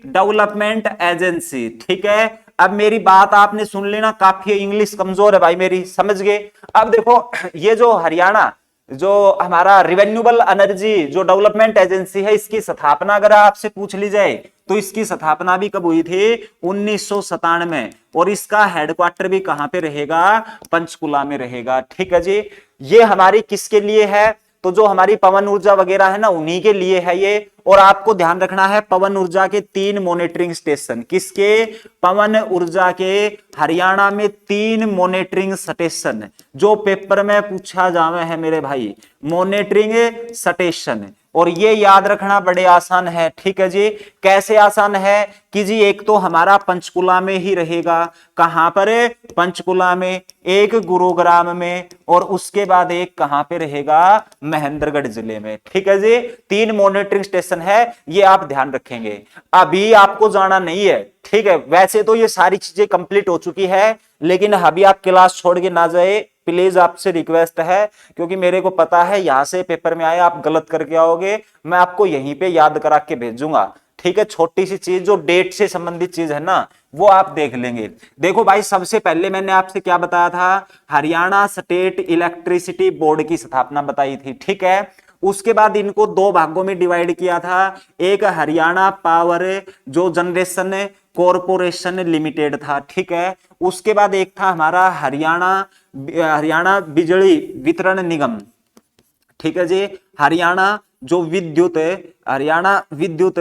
development agency. ठीक है, अब मेरी बात आपने सुन लेना, काफी इंग्लिश कमजोर है भाई मेरी, समझ गए? अब देखो ये जो हरियाणा जो हमारा रिवेन्यूबल एनर्जी जो डेवलपमेंट एजेंसी है, इसकी स्थापना अगर आपसे पूछ ली जाए तो इसकी स्थापना भी कब हुई थी? 1997। और इसका हेडक्वार्टर भी कहां पे रहेगा? पंचकुला में रहेगा। ठीक है जी, ये हमारी किसके लिए है? तो जो हमारी पवन ऊर्जा वगैरह है ना, उन्हीं के लिए है ये। और आपको ध्यान रखना है पवन ऊर्जा के 3 मॉनिटरिंग स्टेशन। किसके? पवन ऊर्जा के हरियाणा में 3 मॉनिटरिंग स्टेशन जो पेपर में पूछा जावे है मेरे भाई, मॉनिटरिंग स्टेशन। और ये याद रखना बड़े आसान है। ठीक है जी, कैसे आसान है कि जी एक तो हमारा पंचकुला में ही रहेगा। कहां पर? पंचकुला में। एक गुरुग्राम में, और उसके बाद एक कहां पे रहेगा? महेंद्रगढ़ जिले में। ठीक है जी, 3 मॉनिटरिंग स्टेशन है, ये आप ध्यान रखेंगे। अभी आपको जाना नहीं है, ठीक है? वैसे तो ये सारी चीजें कंप्लीट हो चुकी है, लेकिन अभी आप क्लास छोड़ के ना जाए, प्लीज आपसे रिक्वेस्ट है, क्योंकि मेरे को पता है यहां से पेपर में आए आप गलत करके आओगे, मैं आपको यहीं पे याद करा के भेजूंगा। ठीक है, छोटी सी चीज जो डेट से संबंधित चीज है ना, वो आप देख लेंगे। देखो भाई, सबसे पहले मैंने आपसे क्या बताया था? हरियाणा स्टेट इलेक्ट्रिसिटी बोर्ड की स्थापना बताई थी। ठीक है, उसके बाद इनको 2 भागों में डिवाइड किया था। एक हरियाणा पावर जो जनरेशन कॉरपोरेशन लिमिटेड था। ठीक है, उसके बाद एक था हमारा हरियाणा बिजली वितरण निगम। ठीक है जी, हरियाणा विद्युत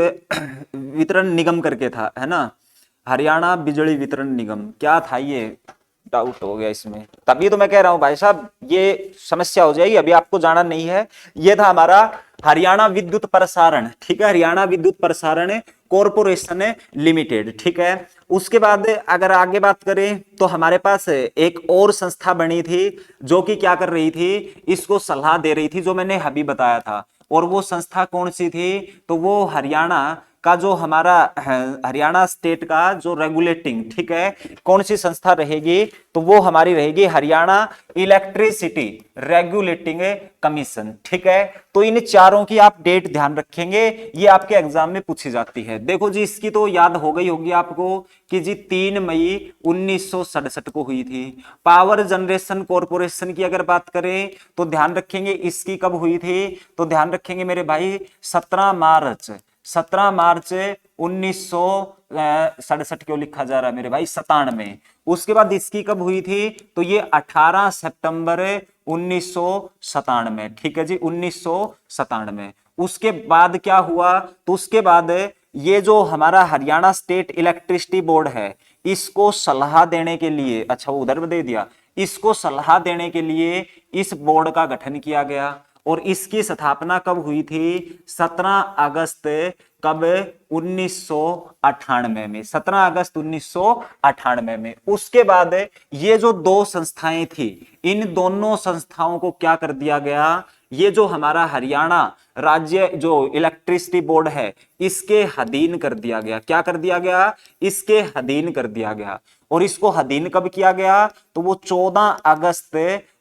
वितरण निगम करके था, है ना? हरियाणा बिजली वितरण निगम क्या था? ये डाउट हो गया इसमें, तभी तो मैं कह रहा हूं भाई साहब ये समस्या हो जाएगी, अभी आपको जाना नहीं है। ये था हमारा हरियाणा विद्युत प्रसारण। ठीक है, हरियाणा विद्युत प्रसारण कॉरपोरेशन लिमिटेड। ठीक है, उसके बाद अगर आगे बात करें तो हमारे पास एक और संस्था बनी थी जो कि क्या कर रही थी? इसको सलाह दे रही थी, जो मैंने अभी बताया था। और वो संस्था कौन सी थी? तो वो हरियाणा का जो हमारा हरियाणा स्टेट का जो रेगुलेटिंग, ठीक है, कौन सी संस्था रहेगी, तो वो हमारी रहेगी हरियाणा इलेक्ट्रिसिटी रेगुलेटिंग कमीशन, ठीक है। तो इन चारों की आप डेट ध्यान रखेंगे, ये आपके एग्जाम में पूछी जाती है। देखो जी, इसकी तो याद हो गई होगी आपको कि जी 3 मई 1967 को हुई थी। पावर जनरेशन कॉरपोरेशन की अगर बात करें तो ध्यान रखेंगे इसकी कब हुई थी, तो ध्यान रखेंगे मेरे भाई 17 मार्च 1967 क्यों लिखा जा रहा है मेरे भाई, 97। उसके बाद इसकी कब हुई थी, तो ये 18 सितंबर 1997, ठीक है जी, 1997। उसके बाद क्या हुआ, तो उसके बाद ये जो हमारा हरियाणा स्टेट इलेक्ट्रिसिटी बोर्ड है, इसको सलाह देने के लिए, अच्छा वो उधर दे दिया, इसको सलाह देने के लिए इस बोर्ड का गठन किया गया। और इसकी स्थापना कब हुई थी, 17 अगस्त कब, 1998 में, 17 अगस्त 1998 में। उसके बाद ये जो दो संस्थाएं थी, इन दोनों संस्थाओं को क्या कर दिया गया, ये जो हमारा हरियाणा राज्य जो इलेक्ट्रिसिटी बोर्ड है, इसके अधीन कर दिया गया। क्या कर दिया गया, इसके अधीन कर दिया गया। और इसको अधीन कब किया गया, तो वो 14 अगस्त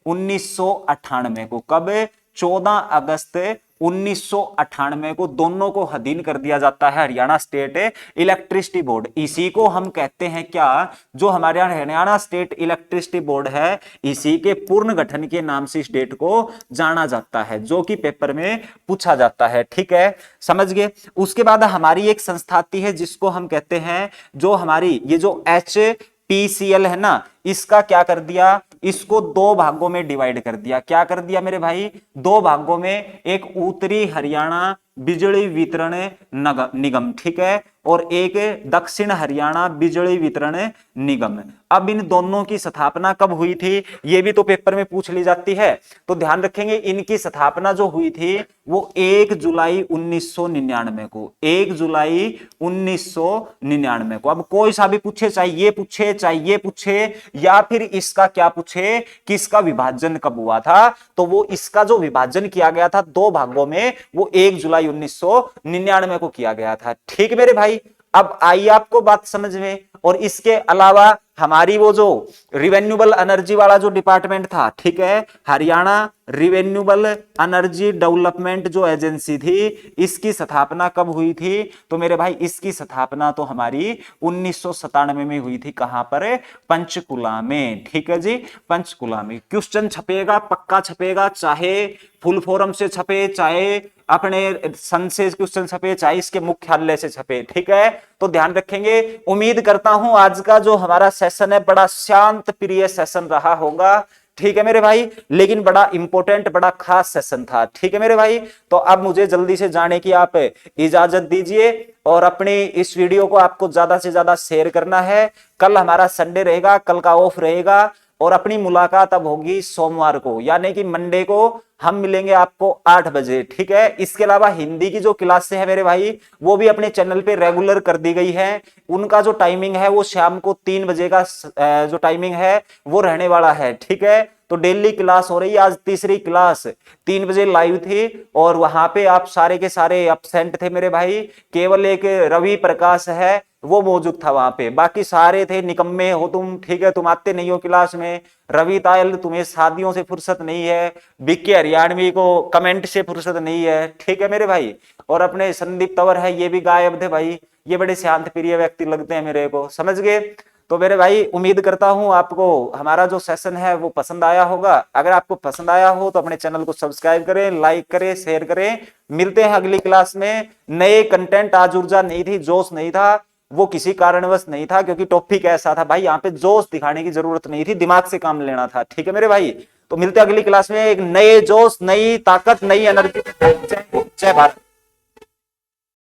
1998 को, कब, 14 अगस्त 1998 को दोनों को अधीन कर दिया जाता है हरियाणा स्टेट इलेक्ट्रिसिटी बोर्ड। इसी को हम कहते हैं क्या, जो हमारे हरियाणा स्टेट इलेक्ट्रिसिटी बोर्ड है, इसी के पूर्ण गठन के नाम से इस डेट को जाना जाता है, जो कि पेपर में पूछा जाता है, ठीक है, समझ गए। उसके बाद हमारी एक संस्था आती है जिसको हम कहते हैं, जो हमारी ये जो HPCL है ना, इसका क्या कर दिया, इसको दो भागों में डिवाइड कर दिया। क्या कर दिया मेरे भाई, दो भागों में, एक उत्तरी हरियाणा बिजली वितरण निगम, ठीक है, और एक दक्षिण हरियाणा बिजली वितरण निगम। अब इन दोनों की स्थापना कब हुई थी, ये भी तो पेपर में पूछ ली जाती है। तो ध्यान रखेंगे इनकी स्थापना जो हुई थी वो 1 जुलाई 1999 को, 1 जुलाई 1999 को। अब कोई सा भी पूछे, चाहे ये पूछे, चाहे ये पूछे, या फिर इसका क्या पूछे कि इसका विभाजन कब हुआ था, तो वो इसका जो विभाजन किया गया था दो भागों में, वो 1 जुलाई 1999 को किया गया था, ठीक मेरे भाई। अब आइए आपको बात समझ में। और इसके अलावा हमारी वो जो रिवेन्यूबल एनर्जी वाला जो डिपार्टमेंट था, ठीक है, हरियाणा रिवेन्यूबल एनर्जी डेवलपमेंट जो एजेंसी थी, इसकी स्थापना कब हुई थी, तो मेरे भाई इसकी स्थापना तो हमारी 1997 में हुई थी। कहां पर, पंचकुला में, ठीक है जी, पंचकुला में। क्वेश्चन छपेगा, पक्का छपेगा, चाहे फुल फॉर्म से छपे, चाहे अपने सन से क्वेश्चन छपे, चाहे इसके मुख्यालय से छपे, ठीक है। तो ध्यान रखेंगे। उम्मीद करता हूं आज का जो हमारा सेशन है बड़ा शांत प्रिय सेशन रहा होगा, ठीक है मेरे भाई, लेकिन बड़ा इंपॉर्टेंट, बड़ा खास सेशन था, ठीक है मेरे भाई। तो अब मुझे जल्दी से जाने की आप इजाजत दीजिए, और अपनी इस वीडियो को आपको ज्यादा से ज्यादा शेयर करना है। कल हमारा संडे रहेगा, कल का ऑफ रहेगा, और अपनी मुलाकात अब होगी सोमवार को, यानी कि मंडे को हम मिलेंगे आपको 8 बजे, ठीक है। इसके अलावा हिंदी की जो क्लासें हैं मेरे भाई, वो भी अपने चैनल पे रेगुलर कर दी गई है। उनका जो टाइमिंग है वो शाम को 3 बजे का जो टाइमिंग है वो रहने वाला है, ठीक है। तो डेली क्लास हो रही है। आज तीसरी क्लास 3 बजे लाइव थी, और वहां पे आप सारे के सारे एब्सेंट थे मेरे भाई। केवल एक रवि प्रकाश है वो मौजूद था वहां पे, बाकी सारे थे निकम्मे हो तुम, ठीक है, तुम आते नहीं हो क्लास में। रवि तायल, तुम्हें शादियों से फुर्सत नहीं है। बिक्की हरियाणवी को कमेंट से फुर्सत नहीं है, ठीक है मेरे भाई। और अपने संदीप तंवर है, ये भी गायब थे भाई। ये बड़े शांत प्रिय व्यक्ति लगते हैं मेरे को, समझ गए। तो मेरे भाई उम्मीद करता हूं आपको हमारा जो सेशन है वो पसंद आया होगा। अगर आपको पसंद आया हो तो अपने चैनल को सब्सक्राइब करें, लाइक करें, शेयर करें। मिलते हैं अगली क्लास में नए कंटेंट। आज ऊर्जा नहीं थी, जोश नहीं था, वो किसी कारणवश नहीं था, क्योंकि टॉपिक ऐसा था भाई, यहाँ पे जोश दिखाने की जरूरत नहीं थी, दिमाग से काम लेना था, ठीक है मेरे भाई। तो मिलते हैं अगली क्लास में एक नए जोश, नई ताकत, नई एनर्जी। जय भारत।